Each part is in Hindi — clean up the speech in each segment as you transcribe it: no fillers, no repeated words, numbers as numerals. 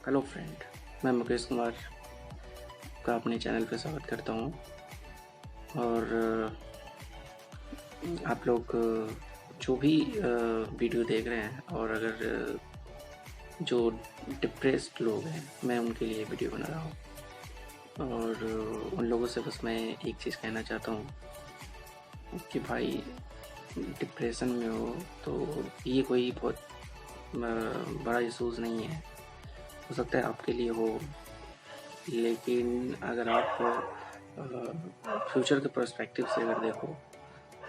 हेलो फ्रेंड, मैं मुकेश कुमार का अपने चैनल पे स्वागत करता हूँ। और आप लोग जो भी वीडियो देख रहे हैं और अगर जो डिप्रेस्ड लोग हैं, मैं उनके लिए वीडियो बना रहा हूँ। और उन लोगों से बस मैं एक चीज़ कहना चाहता हूँ कि भाई डिप्रेशन में हो तो ये कोई बहुत बड़ा इशूज़ नहीं है। हो सकता है आपके लिए हो, लेकिन अगर आप फ्यूचर के पर्सपेक्टिव से अगर देखो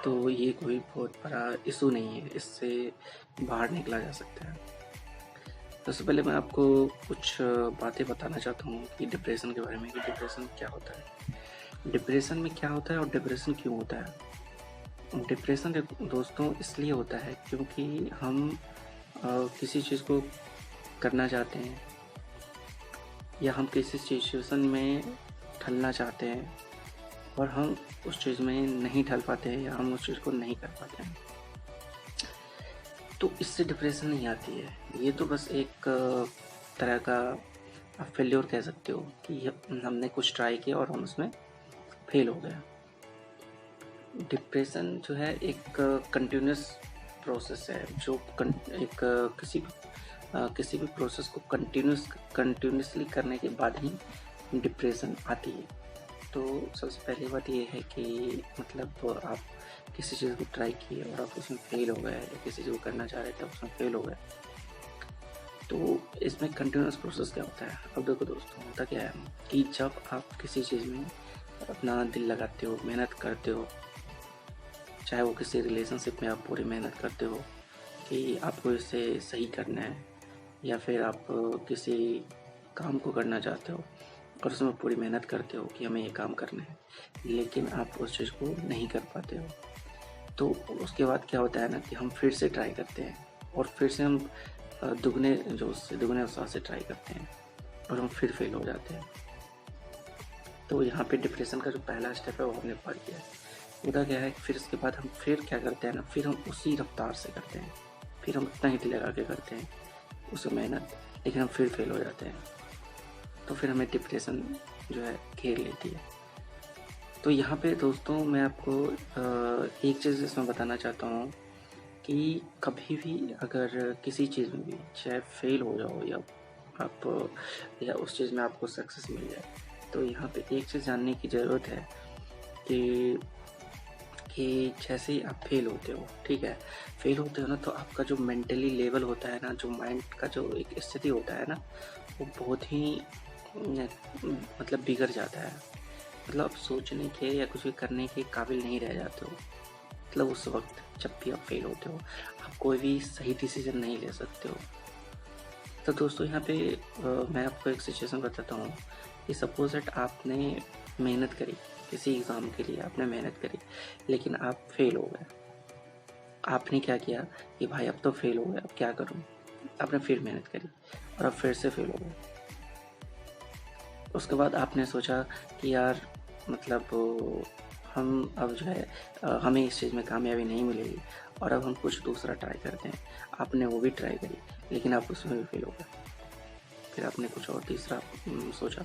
तो ये कोई बहुत बड़ा इशू नहीं है, इससे बाहर निकला जा सकता है। सबसे पहले मैं आपको कुछ बातें बताना चाहता हूँ कि डिप्रेशन के बारे में, कि डिप्रेशन क्या होता है, डिप्रेशन में क्या होता है और डिप्रेशन क्यों होता है। डिप्रेशन दोस्तों इसलिए होता है क्योंकि हम किसी चीज़ को करना चाहते हैं या हम किसी सिचुएशन में ढलना चाहते हैं और हम उस चीज़ में नहीं ढल पाते हैं या हम उस चीज़ को नहीं कर पाते हैं, तो इससे डिप्रेशन नहीं आती है। ये तो बस एक तरह का आप फेल्योर कह सकते हो कि हमने कुछ ट्राई किया और हम उसमें फेल हो गए। डिप्रेशन जो है एक कंटिन्यूस प्रोसेस है, जो एक किसी भी प्रोसेस को कंटिन्यूसली करने के बाद ही डिप्रेशन आती है। तो सबसे पहली बात ये है कि मतलब आप किसी चीज़ को ट्राई किए और आप उसमें फेल हो गए, या किसी चीज़ को करना चाह रहे थे उसमें फेल हो गए, तो इसमें कंटिन्यूस प्रोसेस क्या होता है। अब देखो दोस्तों, होता क्या है कि जब आप किसी चीज़ में अपना दिल लगाते हो, मेहनत करते हो, चाहे वो किसी रिलेशनशिप में आप पूरी मेहनत करते हो कि आपको इसे सही करना है, या फिर आप किसी काम को करना चाहते हो और उसमें पूरी मेहनत करते हो कि हमें ये काम करना है, लेकिन आप उस चीज़ को नहीं कर पाते हो, तो उसके बाद क्या होता है ना कि हम फिर से ट्राई करते हैं और फिर से हम दुगने उत्साह से ट्राई करते हैं और हम फिर फेल हो जाते हैं। तो यहाँ पे डिप्रेशन का जो पहला स्टेप है वो हमने पार किया है। होता क्या है कि फिर इसके बाद हम फिर क्या करते हैं ना, फिर हम उसी रफ्तार से करते हैं, फिर हम उतना ही दिल लगा के करते हैं उस मेहनत, लेकिन हम फिर फेल हो जाते हैं, तो फिर हमें डिप्रेशन जो है घेर लेती है। तो यहाँ पे दोस्तों मैं आपको एक चीज़ इसमें बताना चाहता हूँ कि कभी भी अगर किसी चीज़ में भी चाहे फेल हो जाओ या उस चीज़ में आपको सक्सेस मिल जाए, तो यहाँ पे एक चीज़ जानने की ज़रूरत है कि जैसे ही आप फेल होते हो, ठीक है, फेल होते हो ना, तो आपका जो मेंटली लेवल होता है ना, जो माइंड का जो एक स्थिति होता है ना, वो बहुत ही मतलब बिगड़ जाता है। मतलब आप सोचने के या कुछ भी करने के काबिल नहीं रह जाते हो। मतलब उस वक्त जब भी आप फेल होते हो, आप कोई भी सही डिसीजन नहीं ले सकते हो। तो दोस्तों यहाँ पे मैं आपको एक सिचुएशन बताता हूँ कि सपोज दैट आपने मेहनत करी, किसी एग्ज़ाम के लिए आपने मेहनत करी, लेकिन आप फेल हो गए। आपने क्या किया कि भाई अब तो फेल हो गए, अब क्या करूँ? आपने फिर मेहनत करी और अब फिर से फेल हो गए। उसके बाद आपने सोचा कि यार मतलब हम अब जो है हमें इस चीज़ में कामयाबी नहीं मिलेगी और अब हम कुछ दूसरा ट्राई करते हैं। आपने वो भी ट्राई करी, लेकिन आप उसमें भी फेल हो गए। फिर आपने कुछ और तीसरा सोचा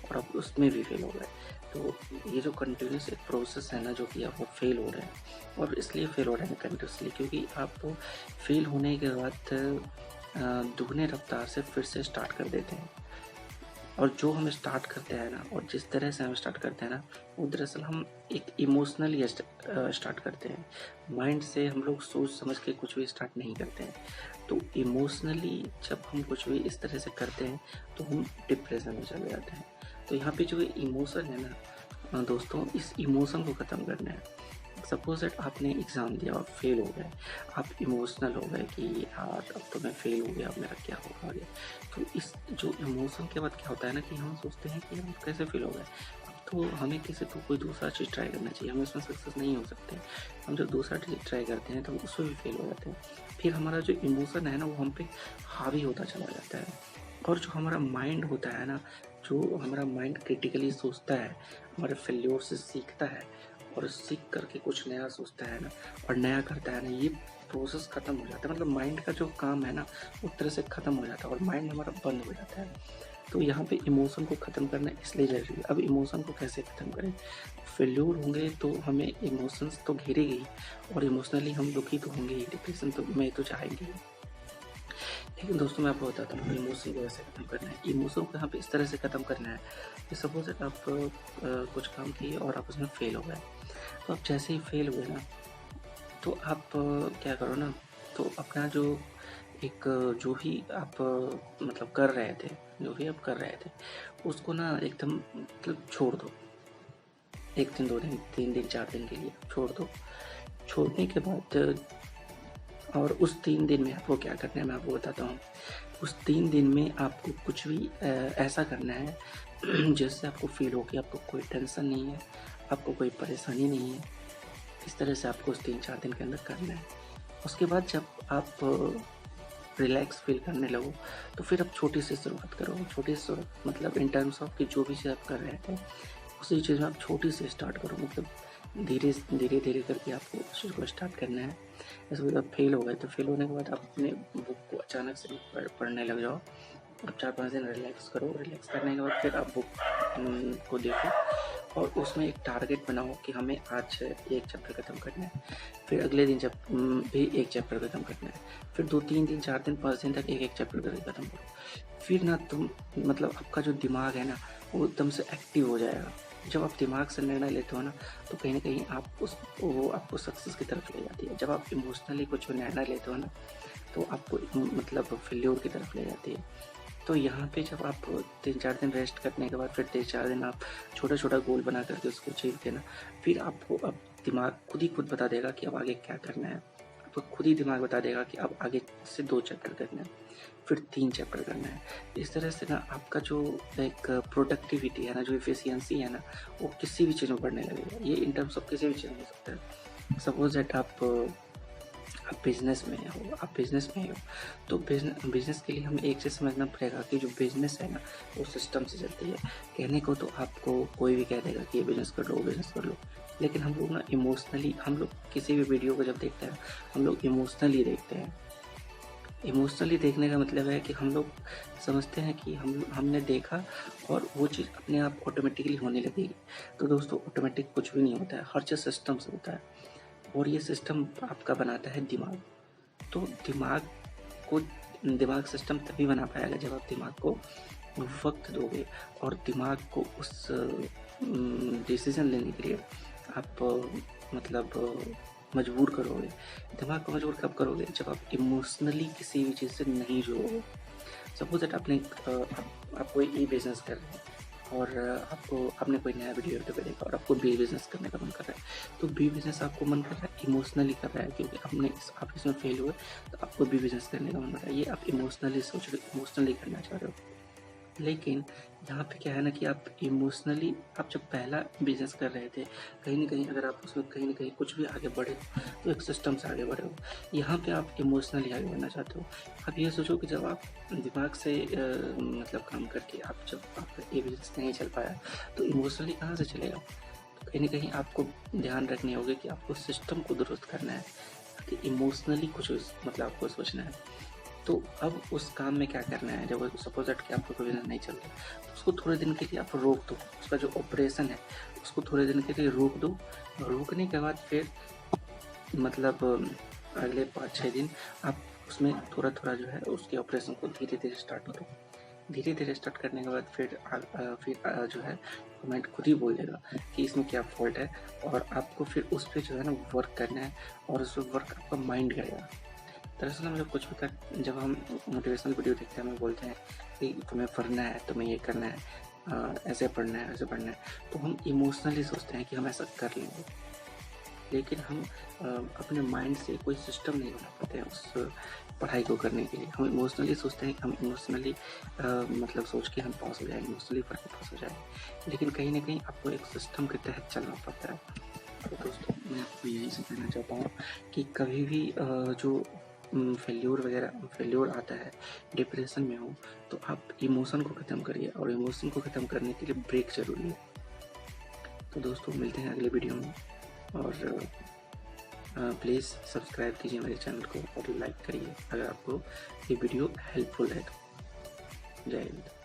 और आप उसमें भी फेल हो गए। तो ये जो कंटिन्यूस एक प्रोसेस है ना, जो कि आप वो फेल हो रहे हैं, और इसलिए फेल हो रहे हैं कंटिन्यूसली क्योंकि आप फेल होने के बाद दुगने रफ्तार से फिर से स्टार्ट कर देते हैं। और जो हम स्टार्ट करते हैं ना, और जिस तरह से हम स्टार्ट करते हैं ना, वो दरअसल हम एक इमोशनली स्टार्ट करते हैं। माइंड से हम लोग सोच समझ के कुछ भी स्टार्ट नहीं करते हैं। तो इमोशनली जब हम कुछ भी इस तरह से करते हैं तो हम डिप्रेशन में चले जाते हैं। तो यहाँ पे जो इमोशन है ना दोस्तों, इस इमोशन को ख़त्म करना है। सपोज दैट आपने एग्ज़ाम दिया और फेल हो गए, आप इमोशनल हो गए कि यार अब तो मैं फेल हो गया, अब मेरा क्या होगा आगे। तो इस जो इमोशन के बाद क्या होता है ना कि हम सोचते हैं कि हम कैसे फेल हो गए, अब तो हमें किसी तो कोई दूसरा चीज़ ट्राई करना चाहिए, हम इसमें सक्सेस नहीं हो सकते। हम जब दूसरा चीज़ ट्राई करते हैं तो हम उसमें भी फेल हो जाते हैं। फिर हमारा जो इमोशन है ना, वो हम पे हावी होता चला जाता है, और जो हमारा माइंड होता है ना, जो हमारा माइंड क्रिटिकली सोचता है, हमारे फेल्योर से सीखता है और सीख करके कुछ नया सोचता है ना और नया करता है ना, ये प्रोसेस ख़त्म हो जाता है, मतलब माइंड का जो काम है ना वो तरह से ख़त्म हो जाता है और माइंड हमारा बंद हो जाता है। तो यहाँ पे इमोशन को ख़त्म करना इसलिए ज़रूरी है। अब इमोशन को कैसे ख़त्म करें? फेल्योर होंगे तो हमें इमोशंस तो घेरेंगे ही और इमोशनली हम दुखी तो होंगे ही, डिप्रेशन तो में तो जाएंगे ही। लेकिन दोस्तों मैं आपको बताता हूँ इमोशन को कैसे ख़त्म करना है। इमोशन को यहाँ पे इस तरह से ख़त्म करना है कि सपोज दैट आप कुछ काम किए और आप उसमें फेल हो गए। तो आप जैसे ही फेल हुए ना तो आप क्या करो ना, तो अपना जो एक जो भी आप मतलब कर रहे थे, जो भी आप कर रहे थे उसको ना एकदम मतलब छोड़ दो। 1 दिन, 2 दिन, 3 दिन, 4 दिन के लिए छोड़ दो। छोड़ने के बाद और उस 3 दिन में आपको क्या करना है मैं आपको बताता हूँ। उस 3 दिन में आपको कुछ भी ऐसा करना है जिससे आपको फ़ील हो कि आपको कोई टेंशन नहीं है, आपको कोई परेशानी नहीं है। इस तरह से आपको उस 3-4 दिन के अंदर करना है। उसके बाद जब आप रिलैक्स फ़ील करने लगो तो फिर आप छोटी सी शुरुआत करो। छोटी सी शुरुआत मतलब इन टर्म्स ऑफ कि जो भी चीज़ आप कर रहे थे उसी चीज़ में आप छोटी सी स्टार्ट करो, मतलब धीरे-धीरे करके आपको उस चीज़ को स्टार्ट करना है। जैसे आप फेल हो गए तो फेल होने के बाद आप अपने बुक को अचानक से पढ़ने लग जाओ और 4-5 दिन रिलैक्स करो। रिलैक्स करने के बाद फिर आप बुक को देखो और उसमें एक टारगेट बनाओ कि हमें आज एक चैप्टर ख़त्म करना है। फिर अगले दिन जब भी एक चैप्टर ख़त्म करना है। फिर 2-3 दिन, 4 दिन, 5 दिन तक एक चैप्टर करके ख़त्म करो। फिर ना तुम मतलब आपका जो दिमाग है ना वो एकदम से एक्टिव हो जाएगा। जब आप दिमाग से निर्णय लेते हो ना तो कहीं न कहीं आप वो आपको सक्सेस की तरफ ले जाती है। जब आप इमोशनली कुछ निर्णय लेते हो ना तो आपको मतलब फेल्योर की तरफ ले जाती है। तो यहाँ पे जब आप 3-4 दिन रेस्ट करने के बाद फिर 3-4 दिन आप छोटा-छोटा गोल बना करके उसको अचीव ना, फिर आपको अब दिमाग खुद बता देगा कि अब आगे क्या करना है। आपको खुद ही दिमाग बता देगा कि अब आगे से 2 चैप्टर करना है, फिर 3 चैप्टर करना है। इस तरह से ना आपका जो एक प्रोडक्टिविटी है ना, जो एफिशिएंसी है ना, वो किसी भी चीज़ में बढ़ने लगेगा। ये इन टर्म्स ऑफ किसी भी चीज़ में हो सकता है। सपोज़ दैट आप बिज़नेस में हो तो बिज़नेस के लिए हमें एक चीज़ समझना पड़ेगा कि जो बिज़नेस है ना वो सिस्टम से चलती है। कहने को तो आपको कोई भी कह देगा कि ये बिज़नेस कर लो, वो बिज़नेस कर लो, लेकिन हम लोग ना इमोशनली हम लोग किसी भी वीडियो को जब देखते हैं हम लोग इमोशनली देखते हैं। इमोशनली देखने का मतलब है कि हम लोग समझते हैं कि हमने देखा और वो चीज़ अपने आप ऑटोमेटिकली होने लगेगी। तो दोस्तों ऑटोमेटिक कुछ भी नहीं होता है, हर चीज़ सिस्टम से होता है और ये सिस्टम आपका बनाता है दिमाग। तो दिमाग सिस्टम तभी बना पाएगा जब आप दिमाग को वक्त दोगे और दिमाग को उस डिसीजन लेने के लिए आप मतलब मजबूर करोगे। दिमाग को मजबूर कब करोगे? जब आप इमोशनली किसी भी चीज़ से नहीं जुड़ोगे। सपोज दैट आप कोई ई बिज़नेस कर रहे हैं और आपने कोई नया वीडियो यूट्यूब पे देखा और आपको बी बिज़नेस करने का मन कर रहा है। तो बी बिज़नेस आपको मन कर रहा है, इमोशनली कर रहा है क्योंकि आप इसमें फेल हुए तो आपको बी बिज़नेस करने का मन कर रहा है। ये आप इमोशनली सोच रहे हो, इमोशनली करना चाह रहे हो। लेकिन यहाँ पे क्या है ना कि आप इमोशनली आप जब पहला बिज़नेस कर रहे थे, कहीं न कहीं अगर आप उसमें कहीं न कहीं कुछ भी आगे बढ़े हो, तो एक सिस्टम से आगे बढ़े हो। यहाँ पे आप इमोशनली आगे बढ़ना चाहते हो। आप ये सोचो कि जब आप दिमाग से मतलब काम करके जब आपका ये बिज़नेस नहीं चल पाया, तो इमोशनली कहाँ से चलेगा? तो कहीं न कहीं आपको ध्यान रखने होगा कि आपको सिस्टम को दुरुस्त करना है, कि इमोशनली कुछ मतलब आपको सोचना है। तो अब उस काम में क्या करना है, जब सपोज दैट कि आपका कोई बिज़नेस नहीं चल रहा तो उसको थोड़े दिन के लिए आप रोक दो। उसका जो ऑपरेशन है उसको थोड़े दिन के लिए रोक दो। रोकने के बाद फिर मतलब अगले 5-6 दिन आप उसमें थोड़ा-थोड़ा जो है उसके ऑपरेशन को धीरे-धीरे स्टार्ट करो। धीरे-धीरे स्टार्ट करने के बाद फिर जो है माइंड खुद ही बोल देगा कि इसमें क्या फ़ॉल्ट है और आपको फिर उस पे जो है ना वर्क करना है और उस पे वर्क आपका माइंड करेगा। दरअसल हम जब कुछ भी कर जब हम मोटिवेशनल वीडियो देखते हैं, हमें बोलते हैं कि तुम्हें पढ़ना है, तुम्हें ये करना है, ऐसे पढ़ना है, वैसे पढ़ना है, तो हम इमोशनली सोचते हैं कि हम ऐसा कर लेंगे। लेकिन हम अपने माइंड से कोई सिस्टम नहीं बना पाते हैं उस पढ़ाई को करने के लिए। हम इमोशनली सोचते हैं कि हम इमोशनली मतलब सोच के हम पास हो जाएँगे, इमोशनली पढ़ के पास हो जाएँगे। लेकिन कहीं न कहीं आपको एक सिस्टम के तहत चलना पड़ता है। तो दोस्तों मैं आपको यही सब कहना चाहता हूँ कि कभी भी जो फेल्योर आता है, डिप्रेशन में हो, तो आप इमोशन को ख़त्म करिए और इमोशन को ख़त्म करने के लिए ब्रेक ज़रूरी है। तो दोस्तों मिलते हैं अगले वीडियो में और प्लीज़ सब्सक्राइब कीजिए मेरे चैनल को और लाइक करिए अगर आपको ये वीडियो हेल्पफुल है तो। जय हिंद।